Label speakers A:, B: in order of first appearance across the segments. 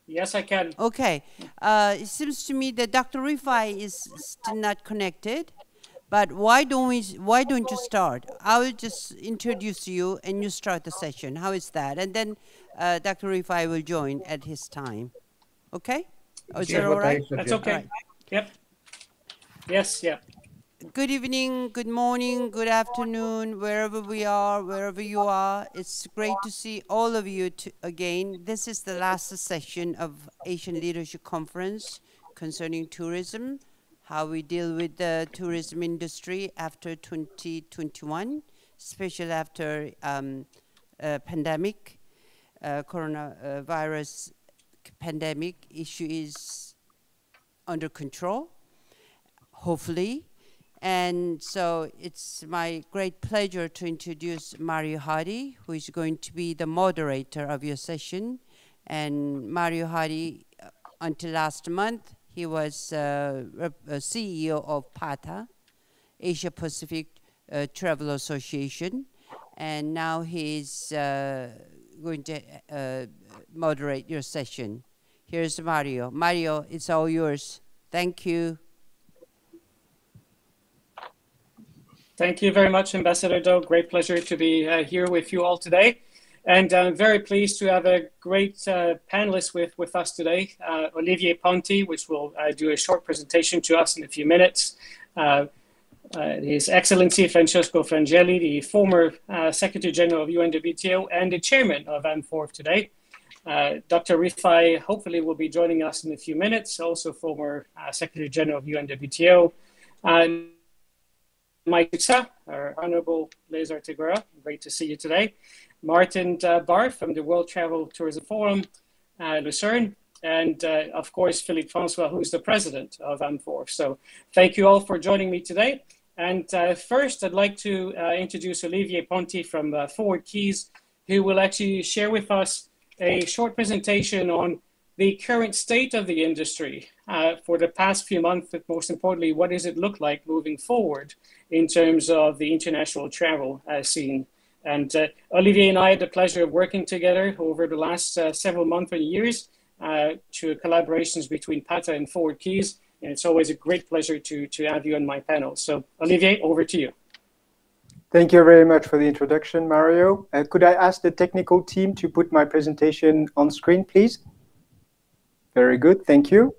A: Yes, I can.
B: Okay. It seems to me that Dr. Rifai is still not connected. But why don't you start? I will just introduce you and you start the session. How is that? And then Dr. Rifai will join at his time. Okay? Oh, is that
C: Yes,
B: all
C: what I
B: right?
A: That's
C: suggest.
B: All
A: okay.
B: right.
A: Yep. Yes, yeah.
B: Good evening, good morning, good afternoon, wherever we are, wherever you are. It's great to see all of you again. This is the last session of Asian Leadership Conference concerning tourism, how we deal with the tourism industry after 2021, especially after pandemic, coronavirus pandemic issue is under control, hopefully. And so it's my great pleasure to introduce Mario Hardy, who is going to be the moderator of your session. And Mario Hardy, until last month, he was a CEO of PATA, Asia Pacific Travel Association. And now he's going to moderate your session. Here's Mario. Mario, it's all yours. Thank you.
A: Thank you very much, Ambassador Do. Great pleasure to be here with you all today. And I'm very pleased to have a great panelist with us today, Olivier Ponti, which will do a short presentation to us in a few minutes. His Excellency Francesco Frangeli, the former Secretary General of UNWTO and the Chairman of AMFORF today. Dr. Rifai hopefully will be joining us in a few minutes, also former Secretary General of UNWTO. Mike Duxa, our Honorable Les Artigura, great to see you today. Martin Barr from the World Travel Tourism Forum, Lucerne, and of course, Philippe Francois, who's the president of AMFORF. So thank you all for joining me today. And first, I'd like to introduce Olivier Ponti from Forward Keys, who will actually share with us a short presentation on the current state of the industry for the past few months, but most importantly, what does it look like moving forward in terms of the international travel scene. And Olivier and I had the pleasure of working together over the last several months and years through collaborations between PATA and Forward Keys. And it's always a great pleasure to have you on my panel. So Olivier, over to you.
C: Thank you very much for the introduction, Mario. Could I ask the technical team to put my presentation on screen, please? Very good, thank you.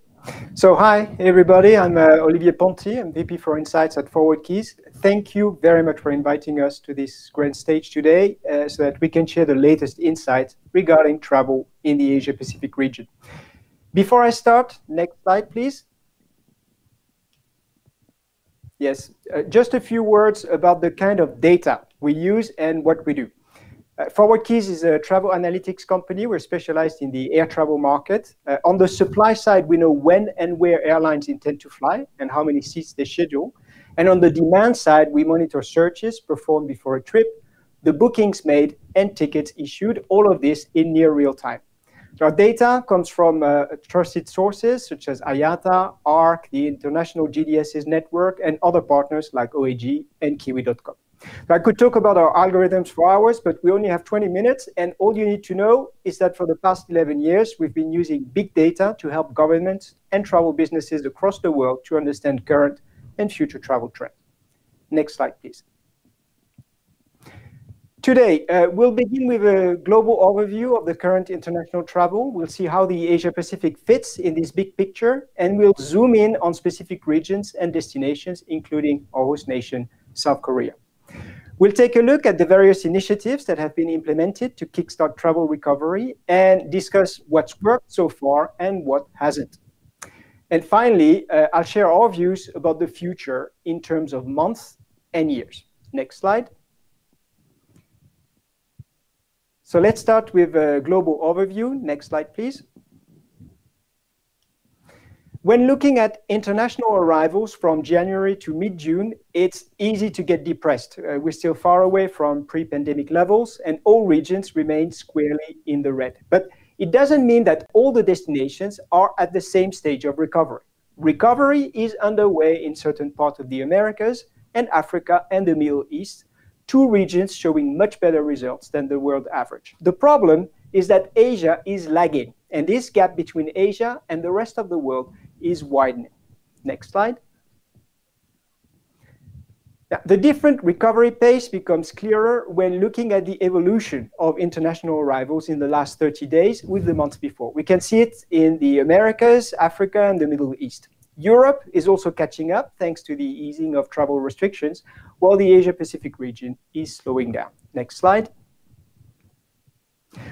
C: So hi, everybody. I'm Olivier Ponti. I'm VP for Insights at Forward Keys. Thank you very much for inviting us to this grand stage today so that we can share the latest insights regarding travel in the Asia-Pacific region. Before I start, next slide, please. Yes, just a few words about the kind of data we use and what we do. Forward Keys is a travel analytics company. We're specialized in the air travel market. On the supply side, we know when and where airlines intend to fly and how many seats they schedule. And on the demand side, we monitor searches performed before a trip, the bookings made, and tickets issued, all of this in near real time. So our data comes from trusted sources such as IATA, ARC, the International GDS's network, and other partners like OAG and Kiwi.com. I could talk about our algorithms for hours, but we only have 20 minutes. And all you need to know is that for the past 11 years, we've been using big data to help governments and travel businesses across the world to understand current and future travel trends. Next slide, please. Today, we'll begin with a global overview of the current international travel. We'll see how the Asia-Pacific fits in this big picture, and we'll zoom in on specific regions and destinations, including our host nation, South Korea. We'll take a look at the various initiatives that have been implemented to kickstart travel recovery and discuss what's worked so far and what hasn't. And finally, I'll share our views about the future in terms of months and years. Next slide. So let's start with a global overview. Next slide, please. When looking at international arrivals from January to mid-June, it's easy to get depressed. We're still far away from pre-pandemic levels, and all regions remain squarely in the red. But it doesn't mean that all the destinations are at the same stage of recovery. Recovery is underway in certain parts of the Americas and Africa and the Middle East, two regions showing much better results than the world average. The problem is that Asia is lagging, and this gap between Asia and the rest of the world is widening. Next slide. Now, the different recovery pace becomes clearer when looking at the evolution of international arrivals in the last 30 days with the months before. We can see it in the Americas, Africa, and the Middle East. Europe is also catching up thanks to the easing of travel restrictions, while the Asia-Pacific region is slowing down. Next slide.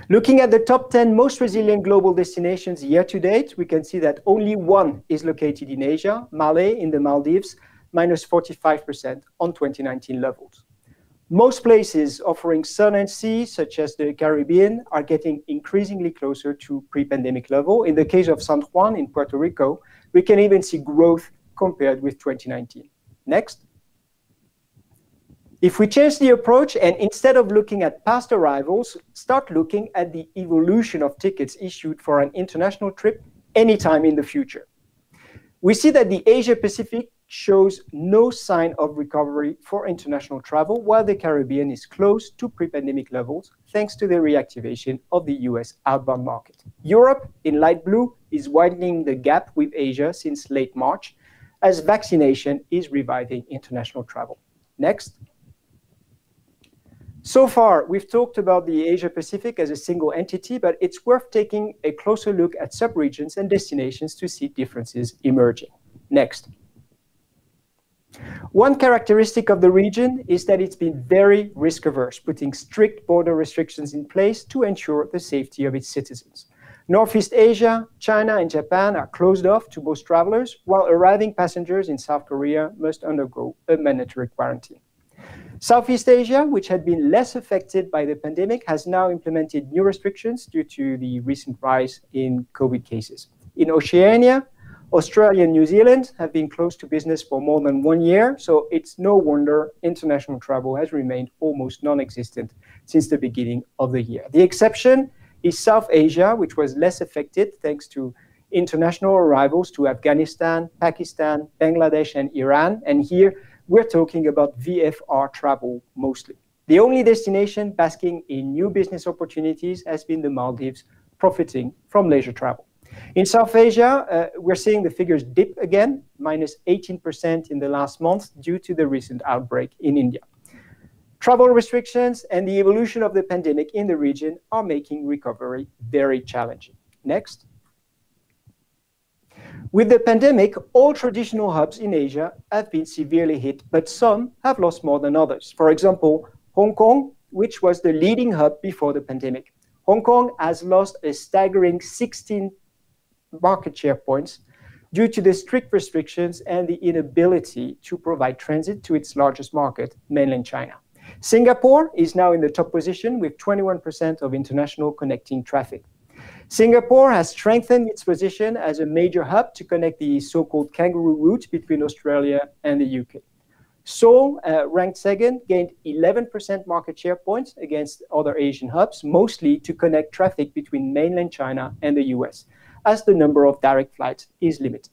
C: Looking at the top 10 most resilient global destinations year to date, we can see that only one is located in Asia, Malé in the Maldives, minus 45% on 2019 levels. Most places offering sun and sea, such as the Caribbean, are getting increasingly closer to pre-pandemic level. In the case of San Juan in Puerto Rico, we can even see growth compared with 2019. Next. If we change the approach and instead of looking at past arrivals, start looking at the evolution of tickets issued for an international trip anytime in the future, we see that the Asia-Pacific shows no sign of recovery for international travel, while the Caribbean is close to pre-pandemic levels thanks to the reactivation of the US outbound market. Europe, in light blue, is widening the gap with Asia since late March as vaccination is reviving international travel. Next. So far, we've talked about the Asia-Pacific as a single entity, but it's worth taking a closer look at subregions and destinations to see differences emerging. Next. One characteristic of the region is that it's been very risk-averse, putting strict border restrictions in place to ensure the safety of its citizens. Northeast Asia, China, and Japan are closed off to most travelers, while arriving passengers in South Korea must undergo a mandatory quarantine. Southeast Asia, which had been less affected by the pandemic, has now implemented new restrictions due to the recent rise in COVID cases. In Oceania, Australia and New Zealand have been closed to business for more than 1 year, so it's no wonder international travel has remained almost non-existent since the beginning of the year. The exception is South Asia, which was less affected thanks to international arrivals to Afghanistan, Pakistan, Bangladesh, and Iran. And here we're talking about VFR travel mostly. The only destination basking in new business opportunities has been the Maldives, profiting from leisure travel. In South Asia, we're seeing the figures dip again, minus 18% in the last month due to the recent outbreak in India. Travel restrictions and the evolution of the pandemic in the region are making recovery very challenging. Next. With the pandemic, all traditional hubs in Asia have been severely hit, but some have lost more than others. For example, Hong Kong, which was the leading hub before the pandemic. Hong Kong has lost a staggering 16 market share points due to the strict restrictions and the inability to provide transit to its largest market, mainland China. Singapore is now in the top position with 21% of international connecting traffic. Singapore has strengthened its position as a major hub to connect the so-called kangaroo route between Australia and the UK. Seoul, ranked second, gained 11% market share points against other Asian hubs, mostly to connect traffic between mainland China and the US, as the number of direct flights is limited.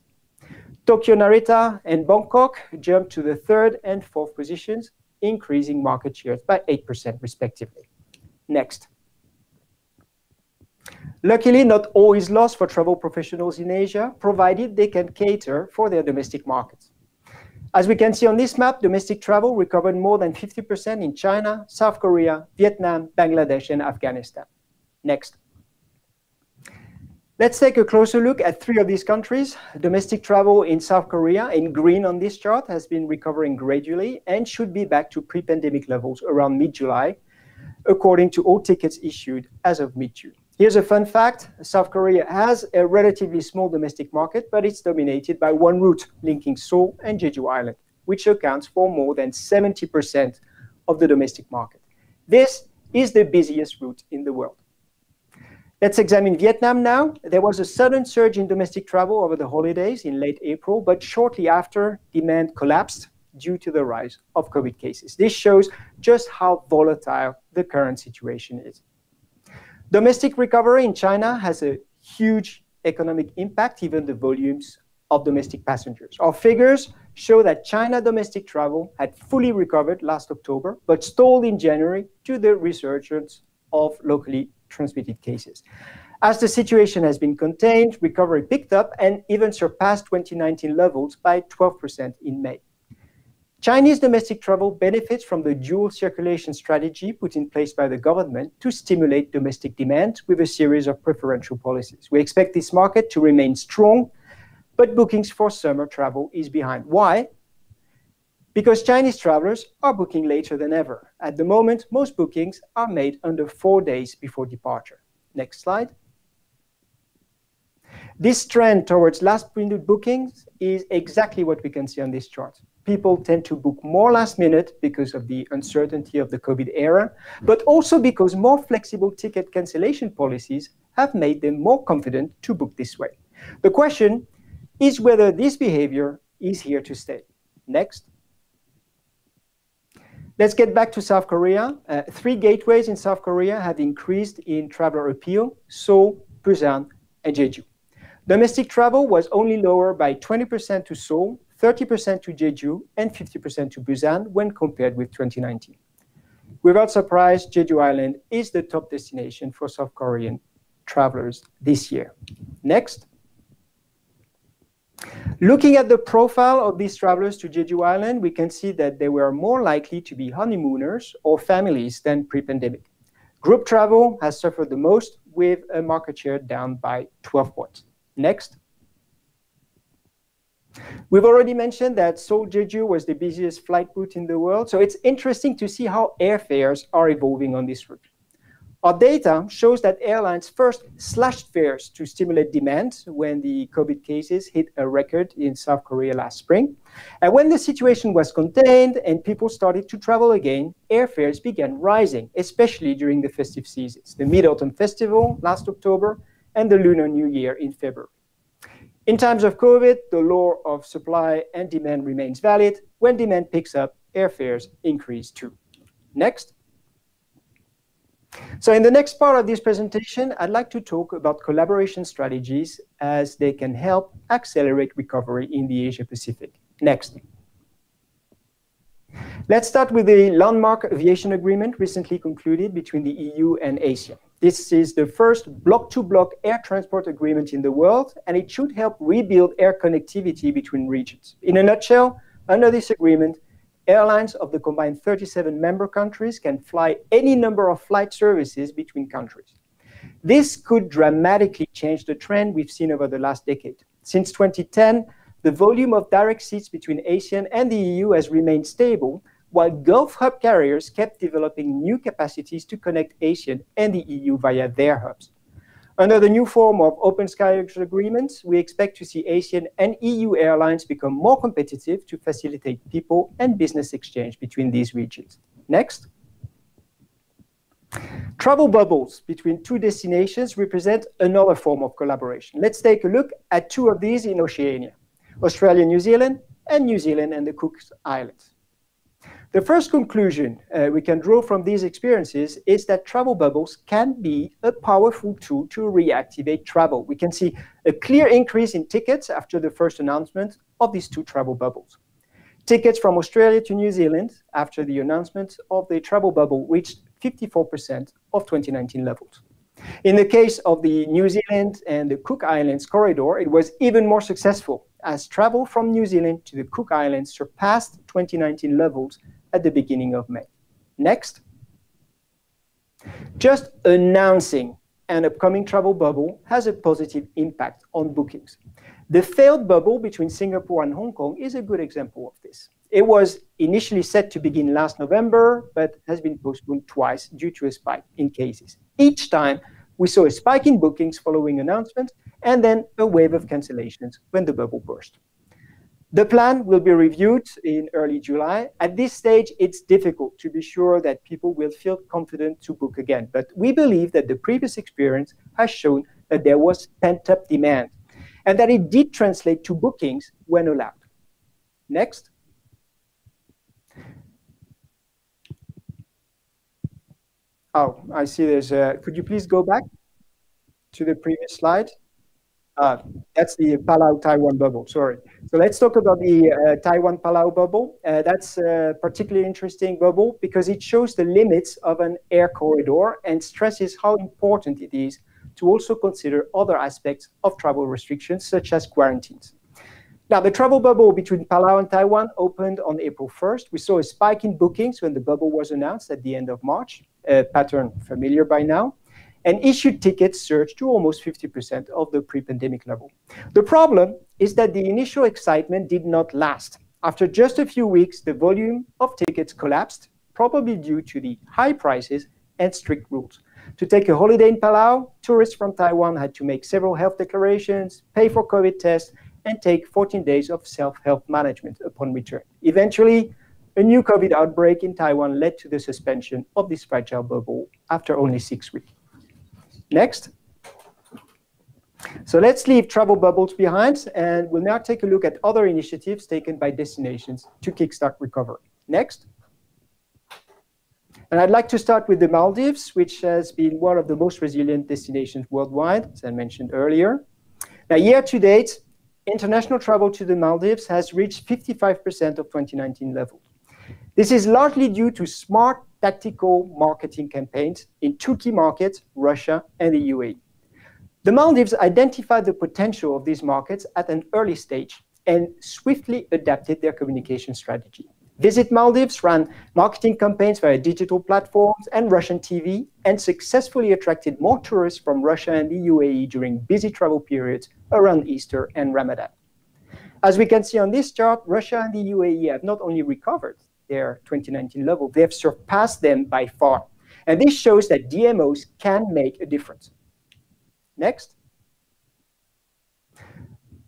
C: Tokyo Narita and Bangkok jumped to the third and fourth positions, increasing market shares by 8% respectively. Next. Luckily, not all is lost for travel professionals in Asia, provided they can cater for their domestic markets. As we can see on this map, domestic travel recovered more than 50% in China, South Korea, Vietnam, Bangladesh, and Afghanistan. Next. Let's take a closer look at 3 of these countries. Domestic travel in South Korea, in green on this chart, has been recovering gradually and should be back to pre-pandemic levels around mid-July, according to all tickets issued as of mid-June. Here's a fun fact. South Korea has a relatively small domestic market, but it's dominated by one route linking Seoul and Jeju Island, which accounts for more than 70% of the domestic market. This is the busiest route in the world. Let's examine Vietnam now. There was a sudden surge in domestic travel over the holidays in late April, but shortly after, demand collapsed due to the rise of COVID cases. This shows just how volatile the current situation is. Domestic recovery in China has a huge economic impact, even the volumes of domestic passengers. Our figures show that China domestic travel had fully recovered last October, but stalled in January due to the resurgence of locally transmitted cases. As the situation has been contained, recovery picked up and even surpassed 2019 levels by 12% in May. Chinese domestic travel benefits from the dual circulation strategy put in place by the government to stimulate domestic demand with a series of preferential policies. We expect this market to remain strong, but bookings for summer travel is behind. Why? Because Chinese travelers are booking later than ever. At the moment, most bookings are made under 4 days before departure. Next slide. This trend towards last-minute bookings is exactly what we can see on this chart. People tend to book more last minute because of the uncertainty of the COVID era, but also because more flexible ticket cancellation policies have made them more confident to book this way. The question is whether this behavior is here to stay. Next. Let's get back to South Korea. 3 gateways in South Korea have increased in traveler appeal: Seoul, Busan, and Jeju. Domestic travel was only lower by 20% to Seoul, 30% to Jeju, and 50% to Busan when compared with 2019. Without surprise, Jeju Island is the top destination for South Korean travelers this year. Next. Looking at the profile of these travelers to Jeju Island, we can see that they were more likely to be honeymooners or families than pre-pandemic. Group travel has suffered the most, with a market share down by 12 points. Next. We've already mentioned that Seoul-Jeju was the busiest flight route in the world, so it's interesting to see how airfares are evolving on this route. Our data shows that airlines first slashed fares to stimulate demand when the COVID cases hit a record in South Korea last spring. And when the situation was contained and people started to travel again, airfares began rising, especially during the festive seasons, the Mid-Autumn Festival last October and the Lunar New Year in February. In times of COVID, the law of supply and demand remains valid. When demand picks up, airfares increase too. Next. So in the next part of this presentation, I'd like to talk about collaboration strategies as they can help accelerate recovery in the Asia-Pacific. Next. Let's start with the landmark aviation agreement recently concluded between the EU and Asia. This is the first block-to-block air transport agreement in the world, and it should help rebuild air connectivity between regions. In a nutshell, under this agreement, airlines of the combined 37 member countries can fly any number of flight services between countries. This could dramatically change the trend we've seen over the last decade. Since 2010, the volume of direct seats between Asia and the EU has remained stable, while Gulf hub carriers kept developing new capacities to connect Asia and the EU via their hubs. Under the new form of open skies agreements, we expect to see Asian and EU airlines become more competitive to facilitate people and business exchange between these regions. Next. Travel bubbles between 2 destinations represent another form of collaboration. Let's take a look at 2 of these in Oceania: Australia, New Zealand and the Cook Islands. The first conclusion we can draw from these experiences is that travel bubbles can be a powerful tool to reactivate travel. We can see a clear increase in tickets after the first announcement of these 2 travel bubbles. Tickets from Australia to New Zealand after the announcement of the travel bubble reached 54% of 2019 levels. In the case of the New Zealand and the Cook Islands corridor, it was even more successful, as travel from New Zealand to the Cook Islands surpassed 2019 levels at the beginning of May. Next. Just announcing an upcoming travel bubble has a positive impact on bookings. The failed bubble between Singapore and Hong Kong is a good example of this. It was initially set to begin last November, but has been postponed twice due to a spike in cases. Each time, we saw a spike in bookings following announcements, and then a wave of cancellations when the bubble burst. The plan will be reviewed in early July. At this stage, it's difficult to be sure that people will feel confident to book again. But we believe that the previous experience has shown that there was pent-up demand and that it did translate to bookings when allowed. Next. Oh, I see there's a, could you please go back to the previous slide? That's the Palau-Taiwan bubble, sorry. So let's talk about the Taiwan-Palau bubble. That's a particularly interesting bubble because it shows the limits of an air corridor and stresses how important it is to also consider other aspects of travel restrictions, such as quarantines. Now, the travel bubble between Palau and Taiwan opened on April 1st. We saw a spike in bookings when the bubble was announced at the end of March, a pattern familiar by now, and issued tickets surged to almost 50% of the pre-pandemic level. The problem is that the initial excitement did not last. After just a few weeks, the volume of tickets collapsed, probably due to the high prices and strict rules. To take a holiday in Palau, tourists from Taiwan had to make several health declarations, pay for COVID tests, and take 14 days of self-health management upon return. Eventually, a new COVID outbreak in Taiwan led to the suspension of this fragile bubble after only 6 weeks. Next. So let's leave travel bubbles behind, and we'll now take a look at other initiatives taken by destinations to kickstart recovery. Next. And I'd like to start with the Maldives, which has been one of the most resilient destinations worldwide, as I mentioned earlier. Now, year to date, international travel to the Maldives has reached 55% of 2019 levels. This is largely due to smart tactical marketing campaigns in two key markets, Russia and the UAE. The Maldives identified the potential of these markets at an early stage and swiftly adapted their communication strategy. Visit Maldives ran marketing campaigns via digital platforms and Russian TV and successfully attracted more tourists from Russia and the UAE during busy travel periods around Easter and Ramadan. As we can see on this chart, Russia and the UAE have not only recovered their 2019 level, they have surpassed them by far. And this shows that DMOs can make a difference. Next.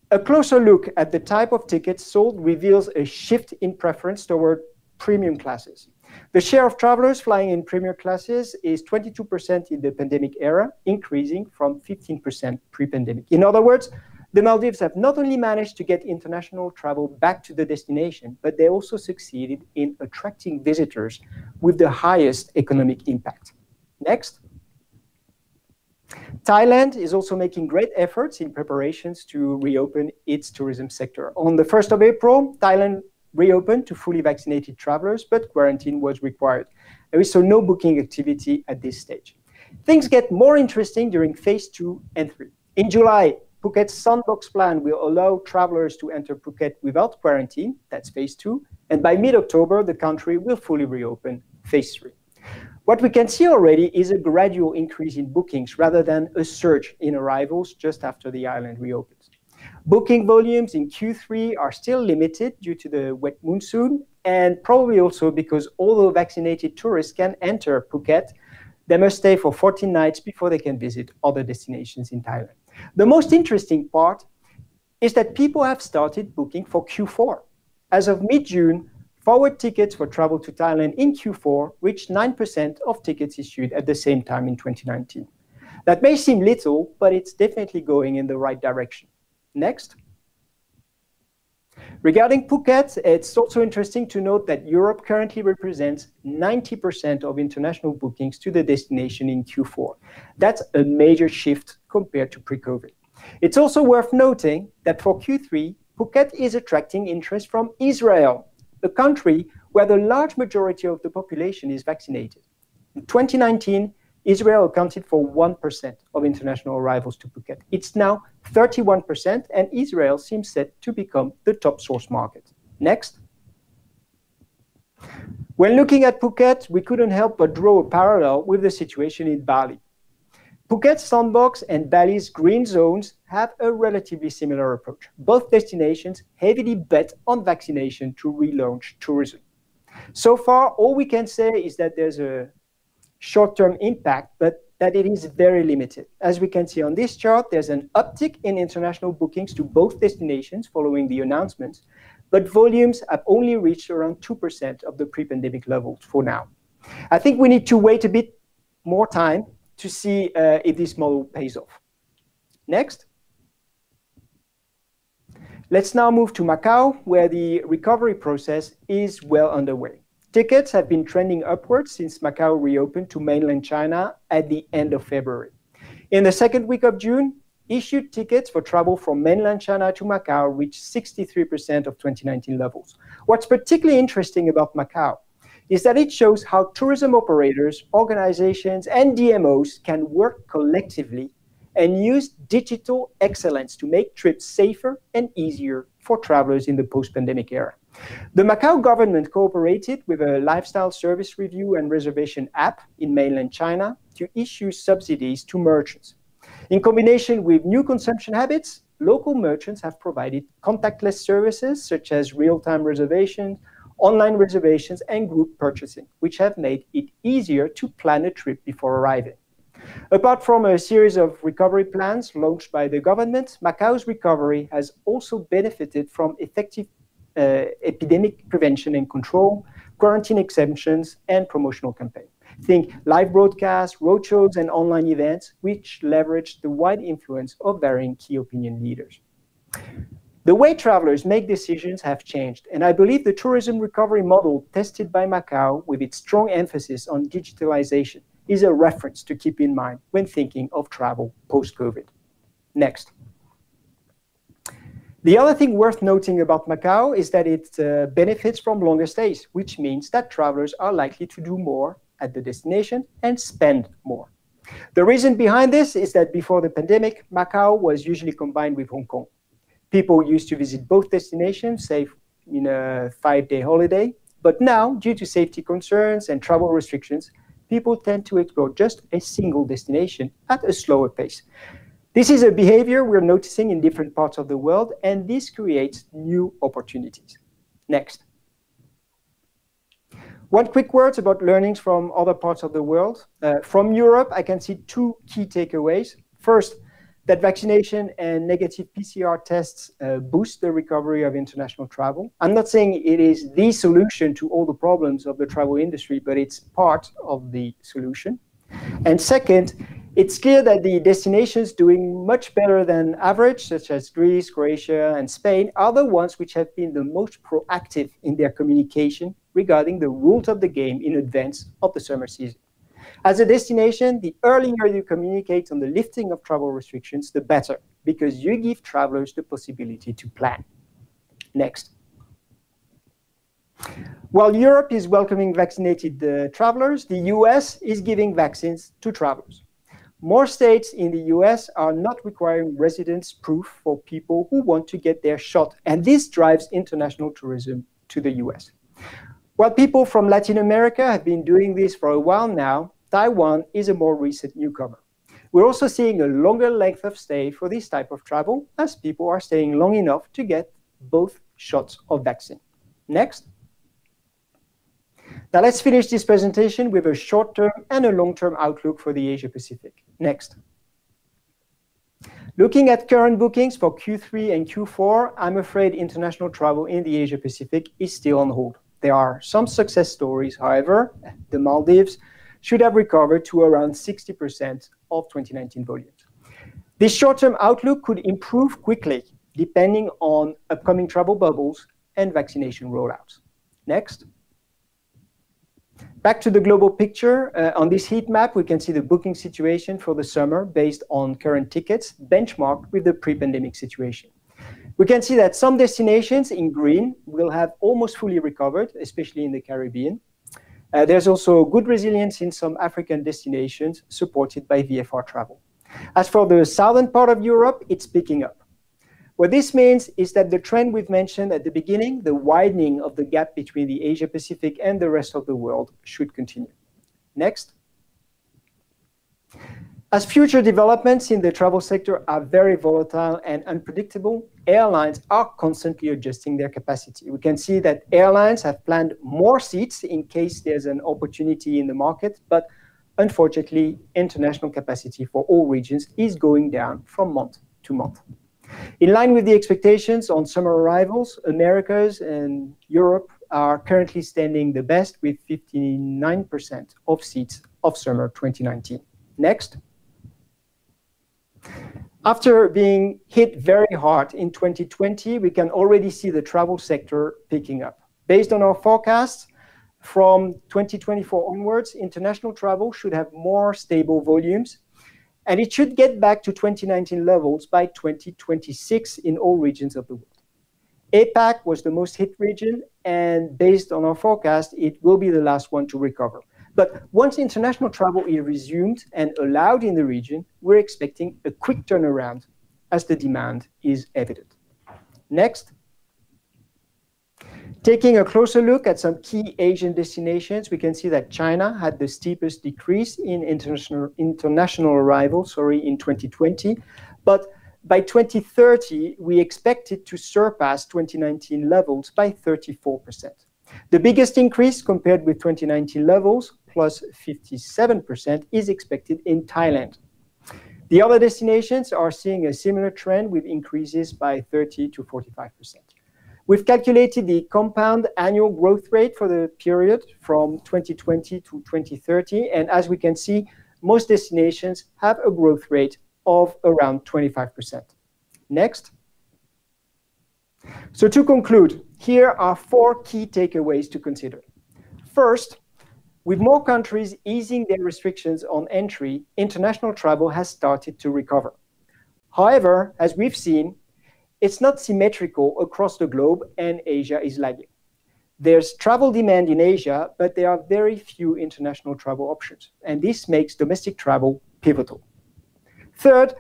C: A closer look at the type of tickets sold reveals a shift in preference toward premium classes. The share of travelers flying in premium classes is 22% in the pandemic era, increasing from 15% pre-pandemic. In other words, the Maldives have not only managed to get international travel back to the destination, but they also succeeded in attracting visitors with the highest economic impact. Next. Thailand is also making great efforts in preparations to reopen its tourism sector. On the 1st of April, Thailand reopened to fully vaccinated travelers, but quarantine was required. And we saw no booking activity at this stage. Things get more interesting during phase 2 and 3. In July, Phuket's Sandbox plan will allow travelers to enter Phuket without quarantine, that's phase 2, and by mid-October, the country will fully reopen, phase 3. What we can see already is a gradual increase in bookings rather than a surge in arrivals just after the island reopens. Booking volumes in Q3 are still limited due to the wet monsoon, and probably also because although vaccinated tourists can enter Phuket, they must stay for 14 nights before they can visit other destinations in Thailand. The most interesting part is that people have started booking for Q4. As of mid-June, forward tickets for travel to Thailand in Q4 reached 9% of tickets issued at the same time in 2019. That may seem little, but it's definitely going in the right direction. Next. Regarding Phuket, it's also interesting to note that Europe currently represents 90% of international bookings to the destination in Q4. That's a major shift compared to pre-COVID. It's also worth noting that for Q3, Phuket is attracting interest from Israel, a country where the large majority of the population is vaccinated. In 2019, Israel accounted for 1% of international arrivals to Phuket. It's now 31%, and Israel seems set to become the top source market. Next. When looking at Phuket, we couldn't help but draw a parallel with the situation in Bali. Phuket's Sandbox and Bali's Green Zones have a relatively similar approach. Both destinations heavily bet on vaccination to relaunch tourism. So far, all we can say is that there's a short-term impact, but that it is very limited. As we can see on this chart, there's an uptick in international bookings to both destinations following the announcements, but volumes have only reached around 2% of the pre-pandemic levels for now. I think we need to wait a bit more time to see if this model pays off. Next. Let's now move to Macau, where the recovery process is well underway. Tickets have been trending upwards since Macau reopened to mainland China at the end of February. In the second week of June, issued tickets for travel from mainland China to Macau reached 63% of 2019 levels. What's particularly interesting about Macau is that it shows how tourism operators, organizations, and DMOs can work collectively and use digital excellence to make trips safer and easier for travelers in the post-pandemic era. The Macau government cooperated with a lifestyle service review and reservation app in mainland China to issue subsidies to merchants. In combination with new consumption habits, local merchants have provided contactless services such as real-time reservations, online reservations, and group purchasing, which have made it easier to plan a trip before arriving. Apart from a series of recovery plans launched by the government, Macau's recovery has also benefited from effective epidemic prevention and control, quarantine exemptions, and promotional campaigns. Think live broadcasts, roadshows, and online events, which leverage the wide influence of varying key opinion leaders. The way travelers make decisions have changed, and I believe the tourism recovery model tested by Macau, with its strong emphasis on digitalization, is a reference to keep in mind when thinking of travel post-COVID. Next. The other thing worth noting about Macau is that it benefits from longer stays, which means that travelers are likely to do more at the destination and spend more. The reason behind this is that before the pandemic, Macau was usually combined with Hong Kong. People used to visit both destinations, say in a 5-day holiday, but now, due to safety concerns and travel restrictions, people tend to explore just a single destination at a slower pace. This is a behavior we're noticing in different parts of the world, and this creates new opportunities. Next. One quick word about learnings from other parts of the world. From Europe, I can see two key takeaways. First, that vaccination and negative PCR tests boost the recovery of international travel. I'm not saying it is the solution to all the problems of the travel industry, but it's part of the solution. And second, it's clear that the destinations doing much better than average, such as Greece, Croatia, and Spain, are the ones which have been the most proactive in their communication regarding the rules of the game in advance of the summer season. As a destination, the earlier you communicate on the lifting of travel restrictions, the better, because you give travelers the possibility to plan. Next. While Europe is welcoming vaccinated travelers, the US is giving vaccines to travelers. More states in the US are not requiring residence proof for people who want to get their shot, and this drives international tourism to the US. While people from Latin America have been doing this for a while now, Taiwan is a more recent newcomer. We're also seeing a longer length of stay for this type of travel, as people are staying long enough to get both shots of vaccine. Next. Now let's finish this presentation with a short-term and a long-term outlook for the Asia-Pacific. Next. Looking at current bookings for Q3 and Q4, I'm afraid international travel in the Asia-Pacific is still on hold. There are some success stories, however. The Maldives should have recovered to around 60% of 2019 volumes. This short-term outlook could improve quickly, depending on upcoming travel bubbles and vaccination rollouts. Next. Back to the global picture. On this heat map, we can see the booking situation for the summer based on current tickets, benchmarked with the pre-pandemic situation. We can see that some destinations in green will have almost fully recovered, especially in the Caribbean. There's also good resilience in some African destinations supported by VFR travel. As for the southern part of Europe, it's picking up. What this means is that the trend we've mentioned at the beginning, the widening of the gap between the Asia-Pacific and the rest of the world, should continue. Next. As future developments in the travel sector are very volatile and unpredictable, airlines are constantly adjusting their capacity. We can see that airlines have planned more seats in case there's an opportunity in the market, but unfortunately, international capacity for all regions is going down from month to month. In line with the expectations on summer arrivals, Americas and Europe are currently standing the best with 59% of seats of summer 2019. Next. After being hit very hard in 2020, we can already see the travel sector picking up. Based on our forecasts, from 2024 onwards, international travel should have more stable volumes, and it should get back to 2019 levels by 2026 in all regions of the world. APAC was the most hit region, and based on our forecast, it will be the last one to recover. But once international travel is resumed and allowed in the region, we're expecting a quick turnaround as the demand is evident. Next. Taking a closer look at some key Asian destinations, we can see that China had the steepest decrease in international arrivals in 2020. But by 2030, we expect it to surpass 2019 levels by 34%. The biggest increase compared with 2019 levels, plus 57%, is expected in Thailand. The other destinations are seeing a similar trend with increases by 30 to 45%. We've calculated the compound annual growth rate for the period from 2020 to 2030, and as we can see, most destinations have a growth rate of around 25%. Next. So to conclude, here are 4 key takeaways to consider. First, with more countries easing their restrictions on entry, international travel has started to recover. However, as we've seen, it's not symmetrical across the globe, and Asia is lagging. There's travel demand in Asia, but there are very few international travel options, and this makes domestic travel pivotal. Third,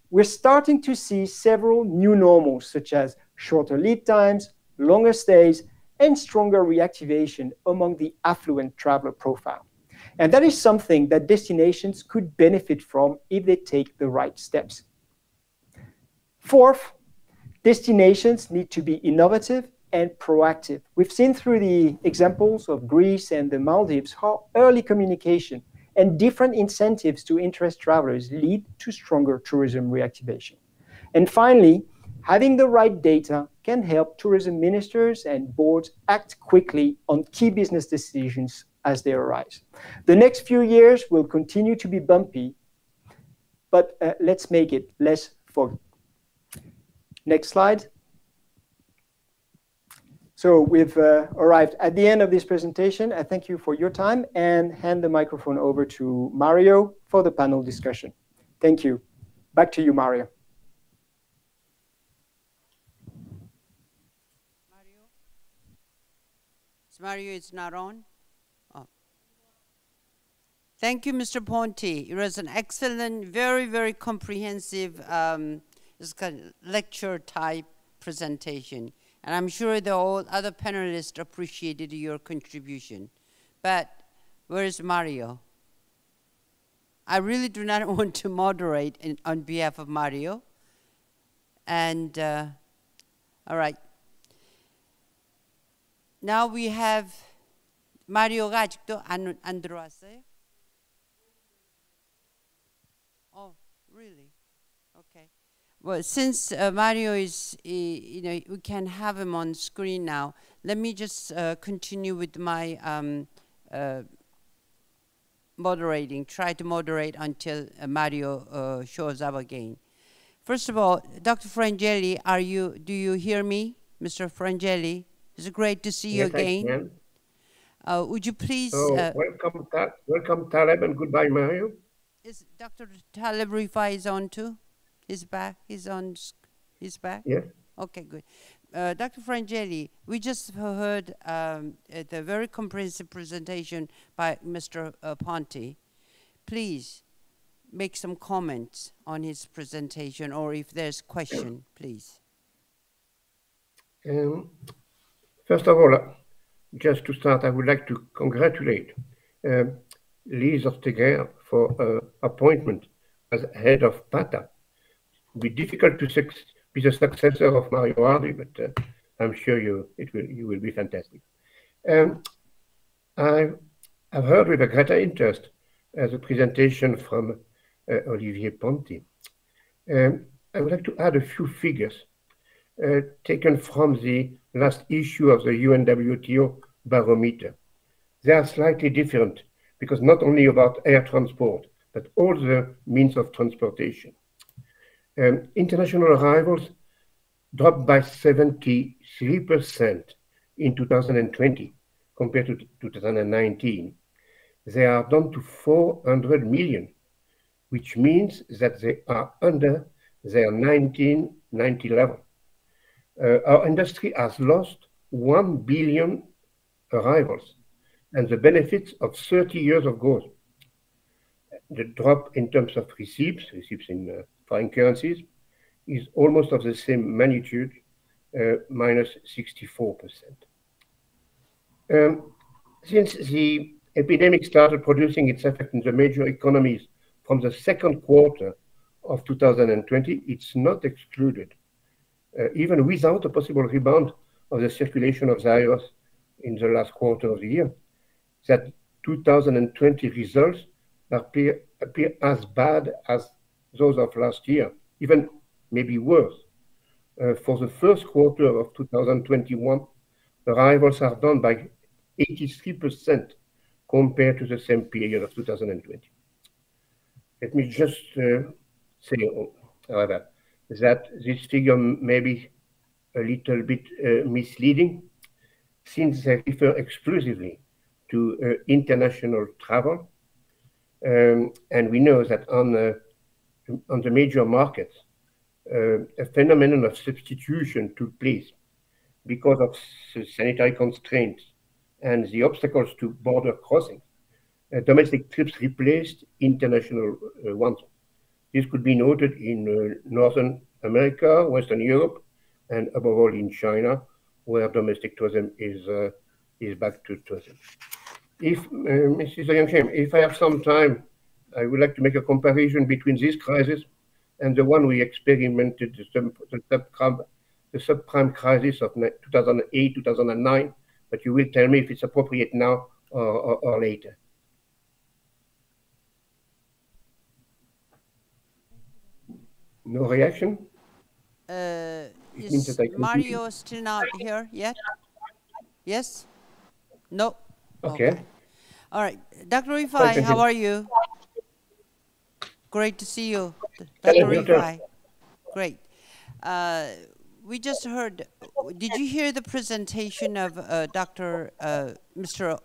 C: we're starting to see several new normals, such as shorter lead times, longer stays, and stronger reactivation among the affluent traveler profile. And that is something that destinations could benefit from if they take the right steps. Fourth, destinations need to be innovative and proactive. We've seen through the examples of Greece and the Maldives how early communication and different incentives to interest travelers lead to stronger tourism reactivation. And finally, having the right data can help tourism ministers and boards act quickly on key business decisions as they arise. The next few years will continue to be bumpy, but let's make it less foggy. Next slide. So we've arrived at the end of this presentation. I thank you for your time and hand the microphone over to Mario for the panel discussion. Thank you. Back to you, Mario.
B: Mario is not on. Oh. Thank you, Mr. Ponti. It was an excellent, very, very comprehensive it's kind of lecture type presentation, and I'm sure the all other panelists appreciated your contribution. But where is Mario? I really do not want to moderate on behalf of Mario. And all right. Now we have 마리오가 아직도 안 들어왔어요? Oh, really? Okay. Well, since Mario is, we can have him on screen now. Let me just continue with my moderating. Try to moderate until Mario shows up again. First of all, Dr. Frangeli, do you hear me, Mr. Frangeli? It's great to see you again.
D: I can.
B: Would you please?
D: Welcome, Taleb, and goodbye, Mario.
B: Is Dr. Taleb Rifai is on too? He's back. He's on. He's back.
D: Yes.
B: Okay, good. Dr. Frangeli, we just heard the very comprehensive presentation by Mr. Ponti. Please make some comments on his presentation, or if there's question, please.
D: First of all, just to start, I would like to congratulate Lise Ortega for her appointment as head of PATA. It will be difficult to be the successor of Mario Hardy, but I'm sure you will be fantastic. I've heard with a greater interest the presentation from Olivier Ponti. I would like to add a few figures taken from the last issue of the UNWTO barometer. They are slightly different because not only about air transport, but all the means of transportation. International arrivals dropped by 73% in 2020 compared to 2019. They are down to 400 million, which means that they are under their 1990 level. Our industry has lost 1 billion arrivals. and the benefits of 30 years of growth. The drop in terms of receipts in foreign currencies, is almost of the same magnitude, minus 64%. Since the epidemic started producing its effect in the major economies from the second quarter of 2020, it's not excluded, even without a possible rebound of the circulation of the virus in the last quarter of the year, that 2020 results appear as bad as those of last year, even maybe worse. For the first quarter of 2021, arrivals are down by 83% compared to the same period of 2020. Let me just say, however, that this figure may be a little bit misleading, since they refer exclusively to international travel. And we know that on the major markets, a phenomenon of substitution took place because of the sanitary constraints and the obstacles to border crossing. Domestic trips replaced international ones. This could be noted in Northern America, Western Europe, and above all in China, where domestic tourism is back to tourism. If, Mrs. Yangshem, if I have some time, I would like to make a comparison between this crisis and the one we experimented, the subprime crisis of 2008, 2009, but you will tell me if it's appropriate now or later. No reaction?
B: Is Mario still not here yet? Yes? No?
D: Okay.
B: All right. Dr. Rifai, how are you? Great to see you. Dr. Rifai. Great. We just heard, did you hear the presentation of Mr.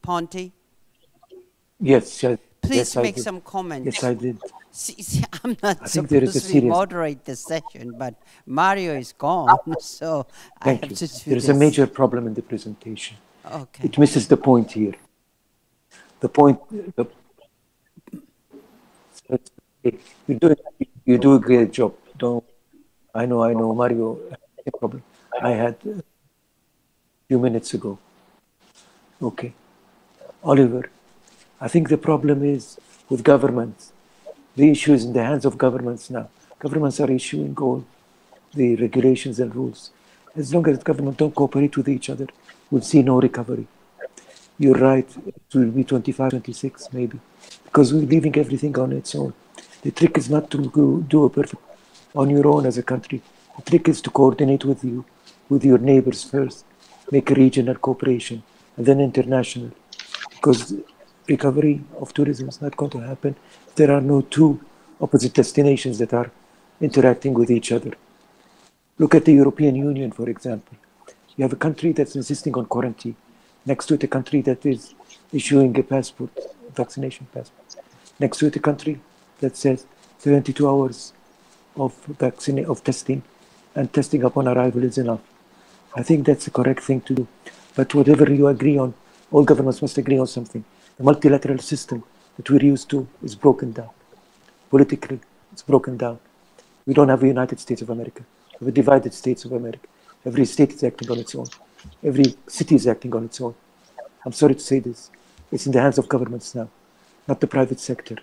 B: Ponti?
E: Yes.
B: Please make some comments.
E: Yes, I did.
B: See, I'm not supposed to moderate the session, but Mario is gone, so I have to do this.
E: There is a major problem in the presentation.
B: Okay.
E: It misses the point here. The point, you do a great job. I know, Mario, no problem. I had a few minutes ago. Okay. Oliver, I think the problem is with governments. The issue is in the hands of governments now. Governments are issuing all the regulations and rules. As long as governments don't cooperate with each other, we'll see no recovery. You're right, it will be 25, 26 maybe, because we're leaving everything on its own. The trick is not to do a perfect on your own as a country. The trick is to coordinate with your neighbors first, make a regional cooperation, and then international. Because recovery of tourism is not going to happen if there are no two opposite destinations that are interacting with each other. Look at the European Union, for example. You have a country that's insisting on quarantine. Next to it, a country that is issuing a passport, vaccination passport. Next to it, a country that says 72 hours of testing, and testing upon arrival is enough. I think that's the correct thing to do. But whatever you agree on, all governments must agree on something. The multilateral system that we're used to is broken down. Politically, it's broken down. We don't have a United States of America. We have a divided States of America. Every state is acting on its own. Every city is acting on its own. I'm sorry to say this. It's in the hands of governments now, not the private sector.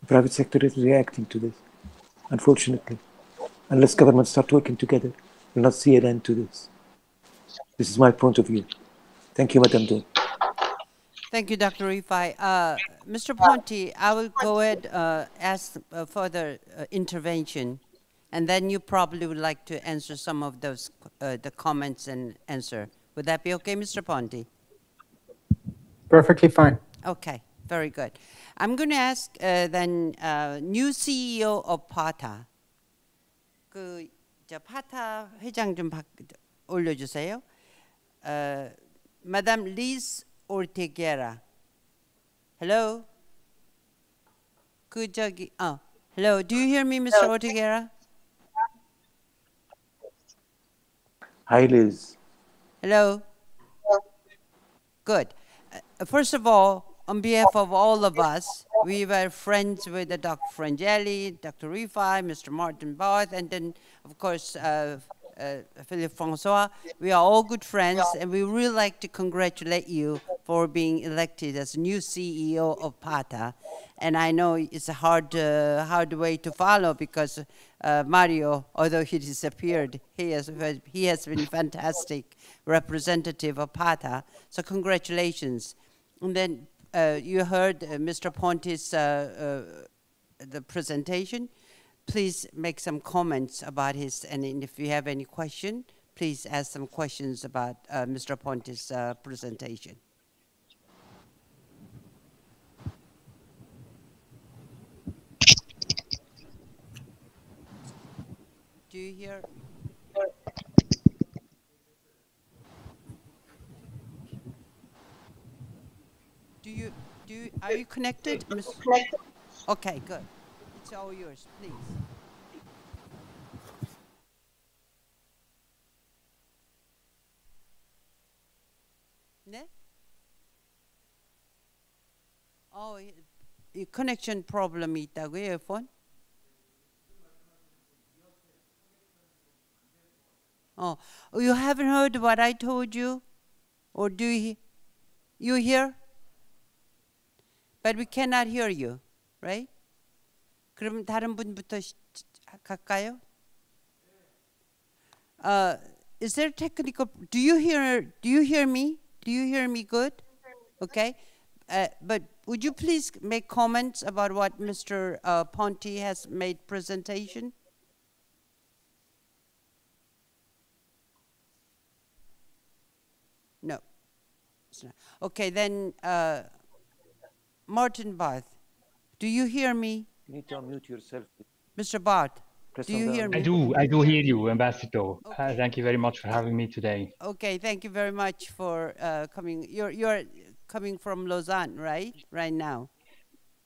E: The private sector is reacting to this, unfortunately. Unless governments start working together, we'll not see an end to this. This is my point of view. Thank you, Madam Dawn.
B: Thank you, Dr. Rifai. Mr. Ponti, I will go ahead ask further intervention, and then you probably would like to answer some of those the comments and answer. Would that be okay, Mr. Ponti?
C: Perfectly fine.
B: Okay, very good. I'm going to ask then new CEO of PATA. PATA 회장 좀 올려주세요. Madame Liz Ortiguera. Hello? Hello, do you hear me, Mr. Ortiguera?
E: Hi, Liz.
B: Hello? Good. first of all, on behalf of all of us, we were friends with Dr. Frangeli, Dr. Rifai, Mr. Martin Barth, and then, of course, Philippe Francois. We are all good friends, and we really like to congratulate you for being elected as new CEO of PATA. And I know it's a hard way to follow because Mario, although he disappeared, he has been fantastic representative of PATA. So congratulations. And then you heard Mr. Ponti's the presentation. Please make some comments about his, and if you have any question, please ask some questions about Mr. Ponti's presentation. Do you hear? Are you connected? Okay, good. It's all yours, please. 네? 이 connection problem이 있다고요, earphone? You haven't heard what I told you? Or do you hear? But we cannot hear you, right? 그럼 다른 분부터 갈까요? Is there technical? Do you hear me? Do you hear me good? Okay. But would you please make comments about what Mr. Ponti has made presentation? No. Okay, then Martin Barth, do you hear me?
E: You need to unmute yourself.
B: Mr. Barth, do you hear me?
F: I do hear you, Ambassador.
B: Okay.
F: Thank you very much for having me today.
B: Okay, thank you very much for coming. You're coming from Lausanne, right? Right now.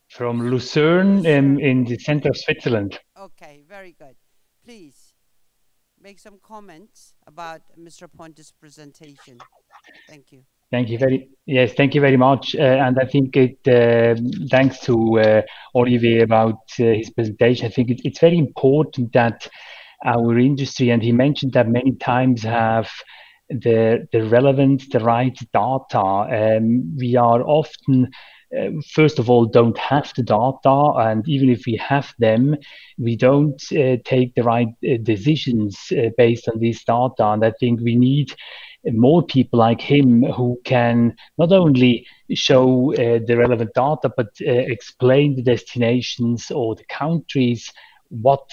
F: From Lucerne, in the center of Switzerland.
B: Okay, very good. Please make some comments about Mr. Ponti's presentation. Thank you.
F: Thank you very much. And I think thanks to Olivier about his presentation. I think it's very important that our industry, and he mentioned that many times, have the relevant, the right data. We are often, first of all, don't have the data, and even if we have them, we don't take the right decisions based on this data. And I think we need more people like him who can not only show the relevant data, but explain the destinations or the countries, what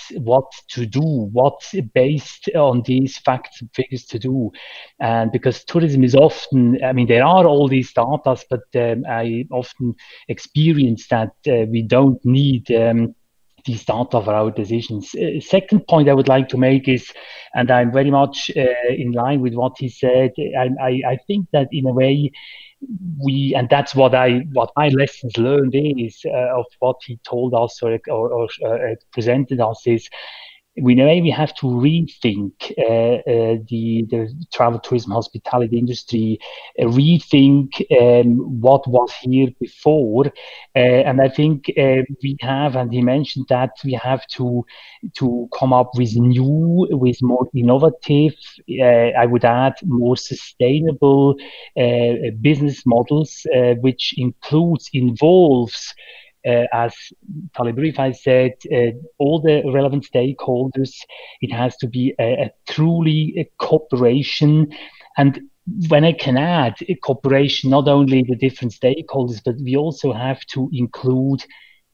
F: to do, what based on these facts and figures to do. And because tourism is often, I mean, there are all these data, but I often experience that we don't need these data for our decisions. Second point I would like to make is, and I'm very much in line with what he said, I think that in a way and that's what my lessons learned is of what he told us or presented us is, we have to rethink the travel, tourism, hospitality industry, rethink what was here before. And I think we have, and he mentioned that we have to come up with more innovative, I would add more sustainable business models, which involves as Talib Rifai said, all the relevant stakeholders. It has to be a truly cooperation. And when I can add a cooperation, not only the different stakeholders, but we also have to include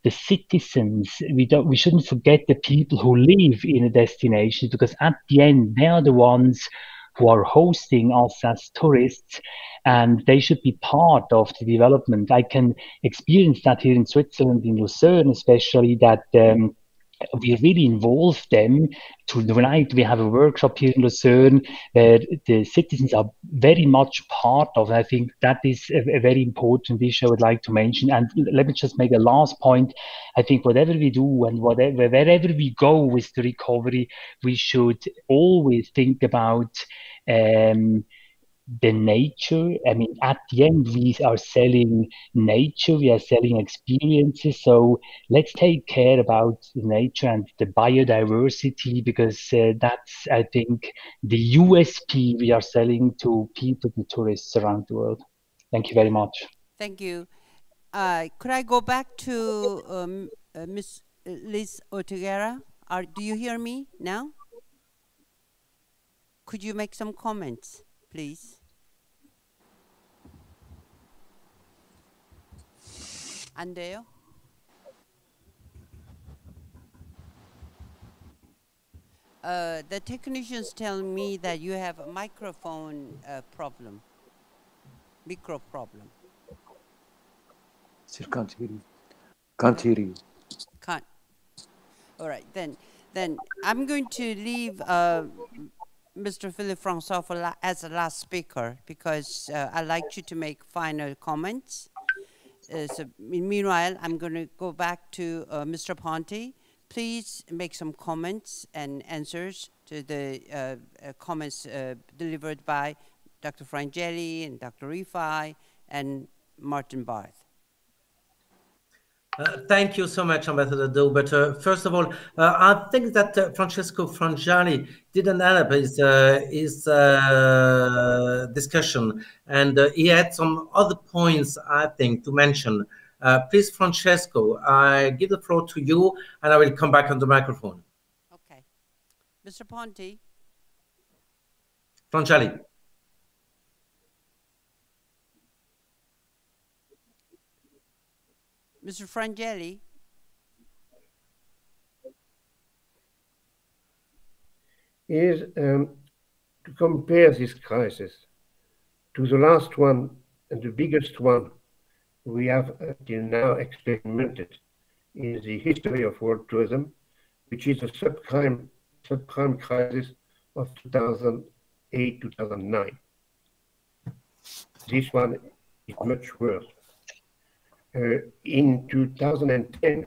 F: the citizens. We shouldn't forget the people who live in a destination, because at the end, they are the ones who are hosting us as tourists, and they should be part of the development. I can experience that here in Switzerland, in Lucerne especially, that we really involve them. Tonight we have a workshop here in Lucerne where the citizens are very much part of. I think that is a very important issue I would like to mention. And let me just make a last point. I think whatever we do and wherever we go with the recovery, we should always think about the nature. I mean, at the end, we are selling nature, we are selling experiences. So let's take care about nature and the biodiversity, because that's, I think, the USP we are selling to people, to tourists around the world. Thank you very much.
B: Thank you. Could I go back to Miss Liz Otegera? Do you hear me now? Could you make some comments, please? Andeo? The technicians tell me that you have a microphone problem, micro problem.
E: Still can't hear you. Can't hear you.
B: Can't. All right, then I'm going to leave Mr. Philippe Francois as the last speaker, because I'd like you to make final comments. So meanwhile, I'm going to go back to Mr. Ponte. Please make some comments and answers to the comments delivered by Dr. Frangeli and Dr. Rifai and Martin Barth.
G: Thank you so much, Ambassador Do. But first of all, I think that Francesco Frangeli didn't end up his discussion, and he had some other points, I think, to mention. Please, Francesco, I give the floor to you, and I will come back on the microphone.
B: Okay. Mr. Ponte.
G: Frangeli.
B: Mr. Frangeli.
D: Is to compare this crisis to the last one and the biggest one we have until now experimented in the history of world tourism, which is the subprime crisis of 2008, 2009. This one is much worse. In 2010,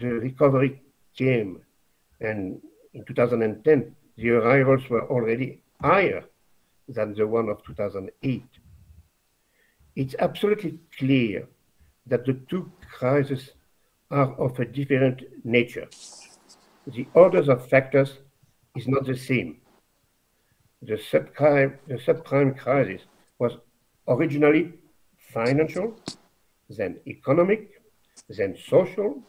D: the recovery came, and in 2010, the arrivals were already higher than the one of 2008. It's absolutely clear that the two crises are of a different nature. The orders of factors is not the same. The subprime crisis was originally financial, then economic, then social,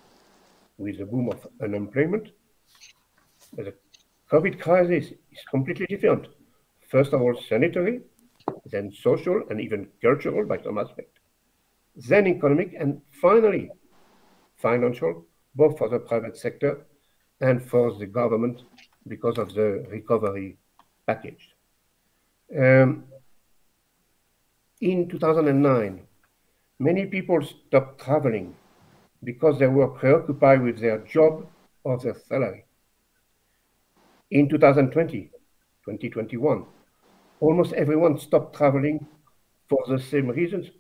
D: with the boom of unemployment. But the COVID crisis is completely different. First of all, sanitary, then social, and even cultural by some aspect. Then economic, and finally, financial, both for the private sector and for the government because of the recovery package. In 2009, many people stopped traveling because they were preoccupied with their job or their salary. In 2021, almost everyone stopped traveling for the same reasons,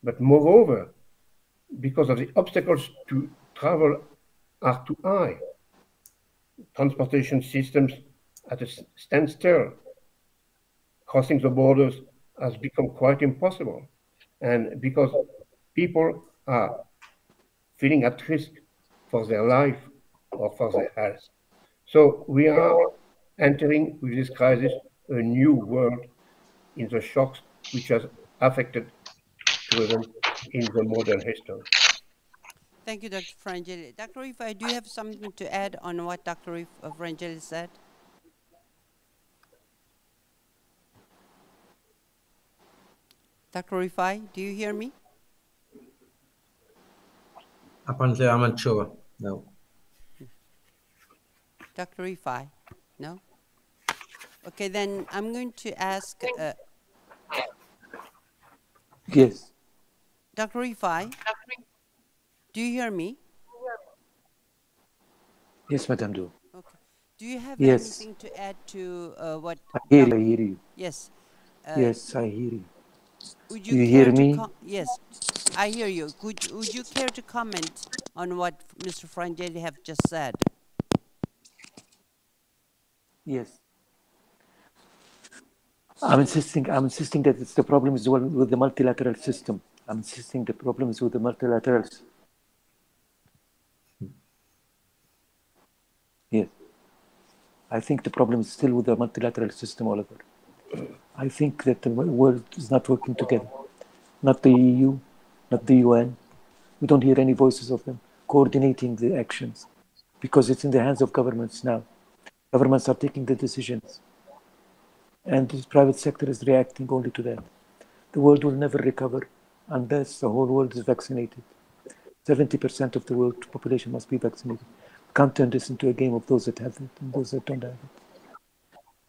D: but moreover, because of the obstacles to travel are too high. Transportation systems at a standstill. Crossing the borders has become quite impossible. And because people are feeling at risk for their life or for their health. So we are entering with this crisis a new world in the shocks which has affected tourism in the modern history.
B: Thank you, Dr. Frangeli. Dr. Rifai, do you have something to add on what Dr. Frangeli said? Dr. Rifai, do you hear me?
G: Apparently, I'm not sure. No.
B: Dr. Rifai? No? Okay, then I'm going to ask...
E: Yes.
B: Dr. Rifai, do you hear me?
E: Yes, Madame Do.
B: Okay. Do you have
E: Yes.
B: anything to add to what...
E: I hear you.
B: Yes.
E: Yes, I hear you.
B: Would
E: Do you hear
B: care
E: me?
B: Yes, I hear you. Would you care to comment on what Mr. Frangeli have just said?
E: Yes. I'm insisting that it's the problem is with the multilateral system. I'm insisting the problem is with the multilateral. Yes. I think the problem is still with the multilateral system, Oliver. I think that the world is not working together. Not the EU, not the UN. We don't hear any voices of them coordinating the actions because it's in the hands of governments now. Governments are taking the decisions. And the private sector is reacting only to that. The world will never recover unless the whole world is vaccinated. 70% of the world population must be vaccinated. We can't turn this into a game of those that have it and those that don't have it.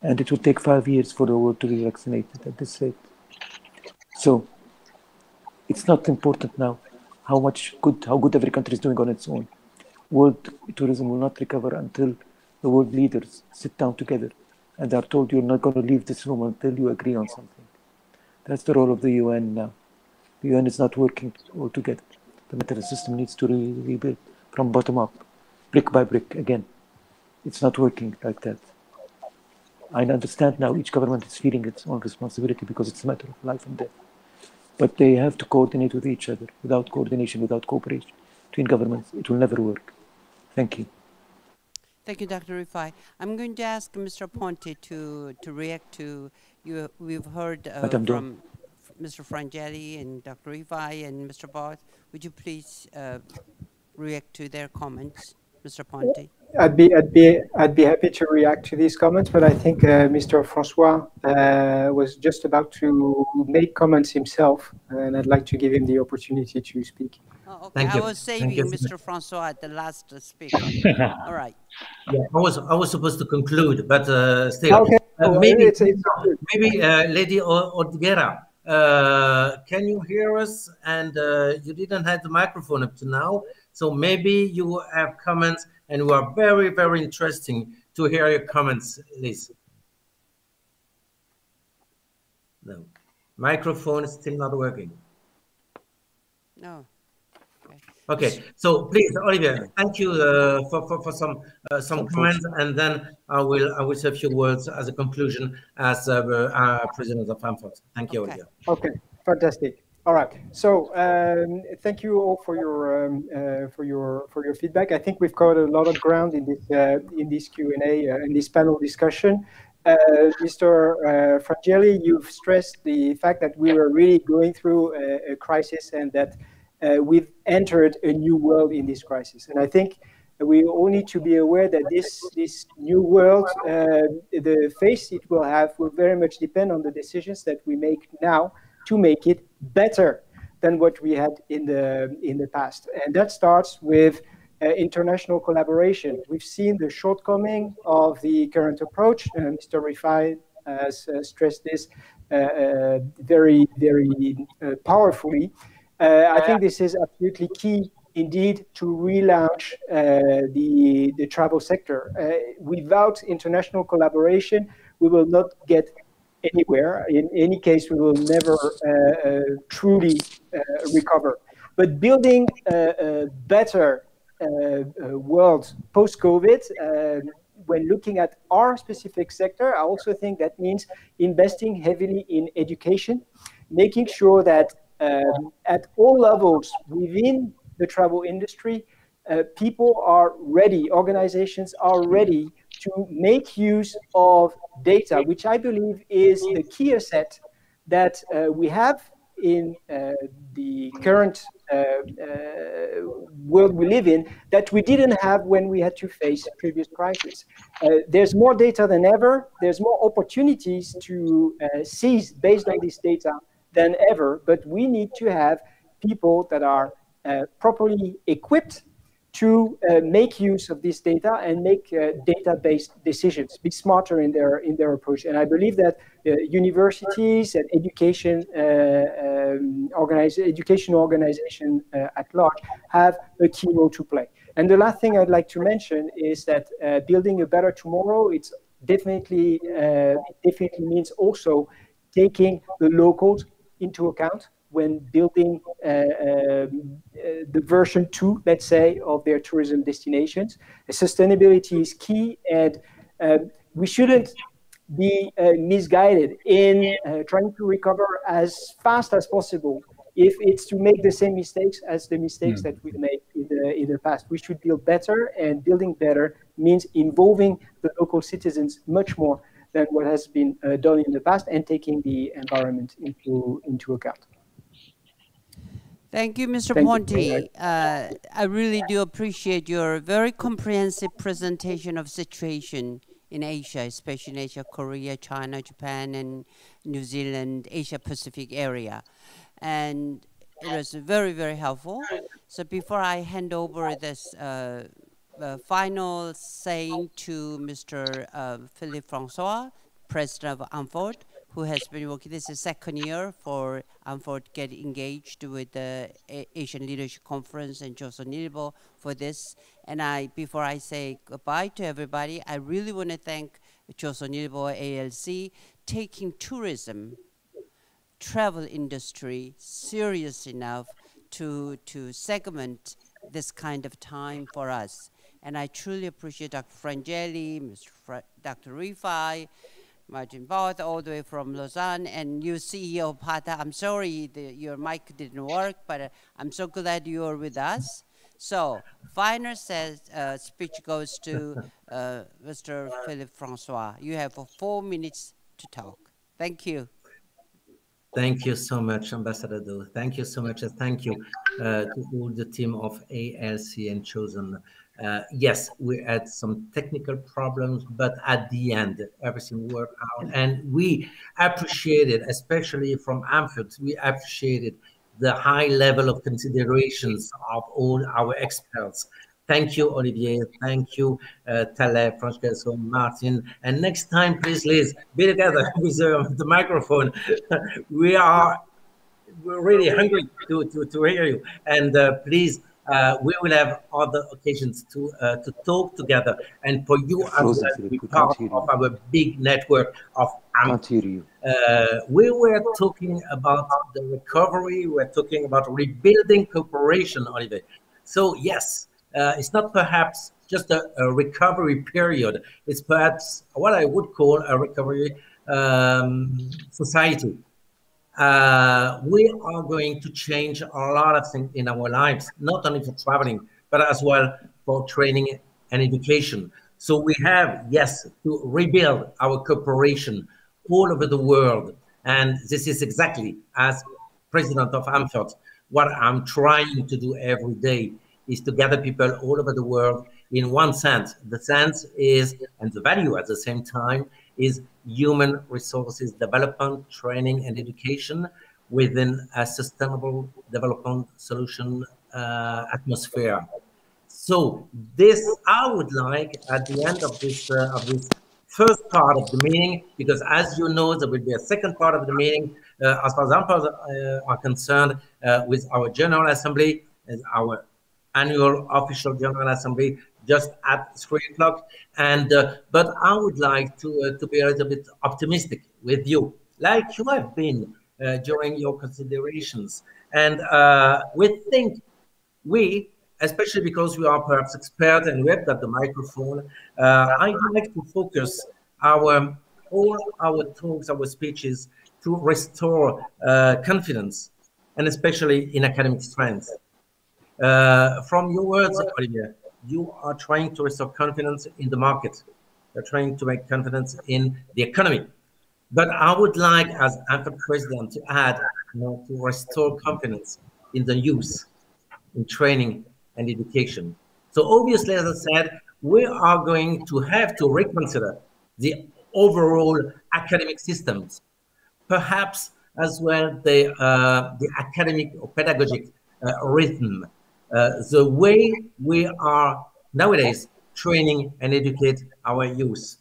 E: And it will take 5 years for the world to be vaccinated at this rate. So it's not important now how good every country is doing on its own. World tourism will not recover until the world leaders sit down together and are told you're not going to leave this room until you agree on something. That's the role of the UN now. The UN is not working all together. The monetary system needs to rebuild from bottom up, brick by brick again. It's not working like that. I understand now each government is feeling its own responsibility because it's a matter of life and death. But they have to coordinate with each other. Without coordination, without cooperation between governments, it will never work. Thank you.
B: Thank you, Dr. Rifai. I'm going to ask Mr. Ponte to react to you. We've heard from Mr. Frangeli and Dr. Rifai and Mr. Barth. Would you please react to their comments, Mr. Ponte?
C: I'd be happy to react to these comments, but I think Mr. Francois was just about to make comments himself, and I'd like to give him the opportunity to speak.
B: Oh, okay. I was saving Mr. Francois at the last speaker. All right.
G: Yeah, I was supposed to conclude, but still,
C: okay.
G: Maybe Lady Odguera, can you hear us? And you didn't have the microphone up to now, so maybe you have comments, and we are very, very interesting to hear your comments, Liz. No, microphone is still not working.
B: No.
G: Okay, so please, Olivier, thank you for some comments, and then I will say a few words as a conclusion as president of AMFOX. Thank you, Olivier.
C: Okay, fantastic. All right. So thank you all for your feedback. I think we've covered a lot of ground in this Q&A in this panel discussion. Mr. Frangeli, you've stressed the fact that we were really going through a crisis and that we've entered a new world in this crisis. And I think we all need to be aware that this new world, the face it will have, will very much depend on the decisions that we make now to make it better than what we had in the past. And that starts with international collaboration. We've seen the shortcoming of the current approach. Mr. Rifai has stressed this very, very powerfully. I think this is absolutely key indeed to relaunch the travel sector. Without international collaboration, we will not get anywhere. In any case, we will never truly recover. But building a better world post-COVID, when looking at our specific sector, I also think that means investing heavily in education, making sure that at all levels within the travel industry, people are ready, organizations are ready to make use of data, which I believe is the key asset that we have in the current world we live in that we didn't have when we had to face previous crises. There's more data than ever. There's more opportunities to seize based on this data than ever, but we need to have people that are properly equipped to make use of this data and make data-based decisions, be smarter in their approach. And I believe that universities and educational organizations at large have a key role to play. And the last thing I'd like to mention is that building a better tomorrow, it definitely means also taking the locals into account when building the version 2, let's say, of their tourism destinations. Sustainability is key, and we shouldn't be misguided in trying to recover as fast as possible if it's to make the same mistakes as the mistakes that we made in the past. We should build better, and building better means involving the local citizens much more than what has been done in the past, and taking the environment into account.
B: Thank you, Mr. Ponti. I really do appreciate your very comprehensive presentation of situation in Asia, especially in Asia, Korea, China, Japan, and New Zealand, Asia Pacific area. And it was very, very helpful. So before I hand over this final saying to Mr. Philippe Francois, President of AMFORD, who has been working, this is second year for AMFORD get engaged with the Asian Leadership Conference and Joseon Ilbo for this. And before I say goodbye to everybody, I really want to thank Joseon Ilbo ALC taking tourism, travel industry serious enough to segment this kind of time for us. And I truly appreciate Dr. Frangeli, Dr. Rifai, Martin Barth, all the way from Lausanne, and you CEO Pata. I'm sorry your mic didn't work, but I'm so glad you are with us. So final speech goes to Mr. Philippe Francois. You have 4 minutes to talk. Thank you.
G: Thank you so much, Ambassador Do. Thank you so much, and thank you to all the team of ALC and Chosen. Yes, we had some technical problems, but at the end, everything worked out. And we appreciated, especially from AMFORD, we appreciated the high level of considerations of all our experts. Thank you, Olivier. Thank you, Taleb, Francesco, Martin. And next time, please, Liz, be together with the microphone. We're really hungry to hear you. And please, we will have other occasions to talk together. And for you as well to be part of our big network of AMFORD. We were talking about the recovery. We're talking about rebuilding cooperation, Olivier. So, yes. It's not perhaps just a recovery period. It's perhaps what I would call a recovery society. We are going to change a lot of things in our lives, not only for traveling, but as well for training and education. So we have, yes, to rebuild our cooperation all over the world. And this is exactly, as president of AMFORD, what I'm trying to do every day, is to gather people all over the world in one sense. The sense is, and the value at the same time, is human resources development, training, and education within a sustainable development solution atmosphere. So this, I would like at the end of this first part of the meeting, because as you know, there will be a second part of the meeting as far as AMFORD are concerned with our General Assembly, as our annual official General Assembly just at 3 o'clock. And but I would like to be a little bit optimistic with you, like you have been during your considerations. And we, especially because we are perhaps expert and we have got the microphone, I'd like to focus all our talks, our speeches, to restore confidence, and especially in academic strength. From your words, Olivier, you are trying to restore confidence in the market. You're trying to make confidence in the economy. But I would like, as AMFORD president, to add, to restore confidence in the youth, in training and education. So obviously, as I said, we are going to have to reconsider the overall academic systems, perhaps as well the academic or pedagogic rhythm. The way we are nowadays training and educate our youth.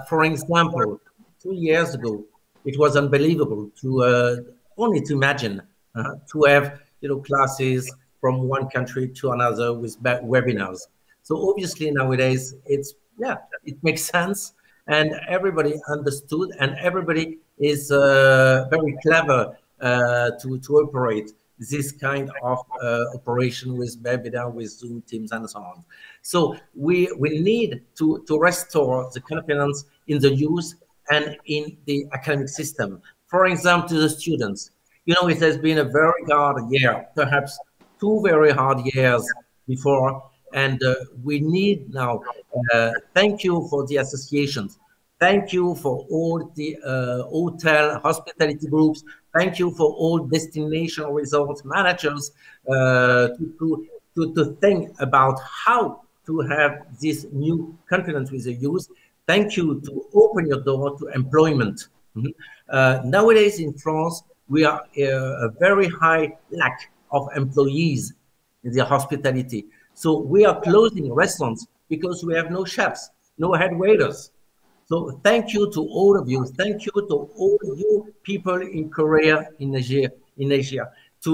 G: For example, 2 years ago, it was unbelievable to only to imagine to have classes from one country to another with webinars. So obviously nowadays it makes sense, and everybody understood, and everybody is very clever to operate this kind of operation with webinar, with Zoom, Teams, and so on. So we need to restore the confidence in the youth and in the academic system. For example, to the students, you know, it has been a very hard year, perhaps 2 very hard years before, and we need now, thank you for the associations. Thank you for all the hotel hospitality groups. Thank you for all destination resort managers to think about how to have this new confidence with the youth. Thank you to open your door to employment. Nowadays in France, we are a very high lack of employees in the hospitality. So we are closing restaurants because we have no chefs, no head waiters. So thank you to all of you. Thank you to all you people in Korea, in Asia, to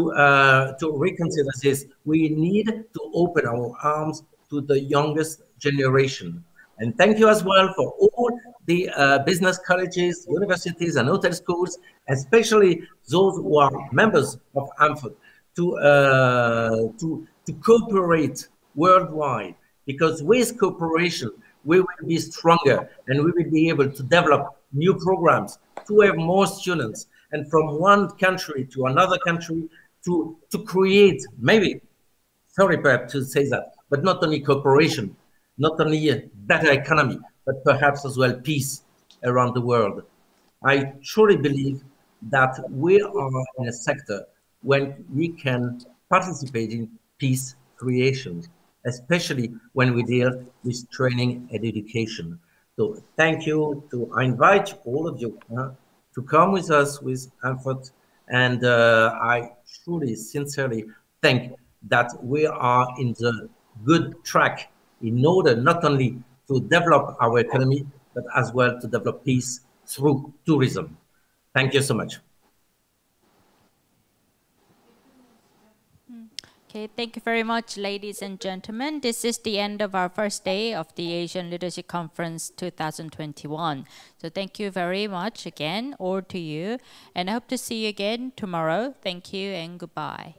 G: reconsider this. We need to open our arms to the youngest generation. And thank you as well for all the business colleges, universities, and hotel schools, especially those who are members of AMFOD, to cooperate worldwide. Because with cooperation, we will be stronger and we will be able to develop new programs, to have more students, and from one country to another country to create, maybe, sorry perhaps to say that, but not only cooperation, not only a better economy, but perhaps as well peace around the world. I truly believe that we are in a sector when we can participate in peace creation, especially when we deal with training and education. So thank you. I invite all of you to come with us with AMFOD, and I truly, sincerely think that we are in the good track in order not only to develop our economy, but as well to develop peace through tourism. Thank you so much.
H: Okay, thank you very much, ladies and gentlemen. This is the end of our first day of the Asian Leadership Conference 2021. So thank you very much again, all to you, and I hope to see you again tomorrow. Thank you and goodbye.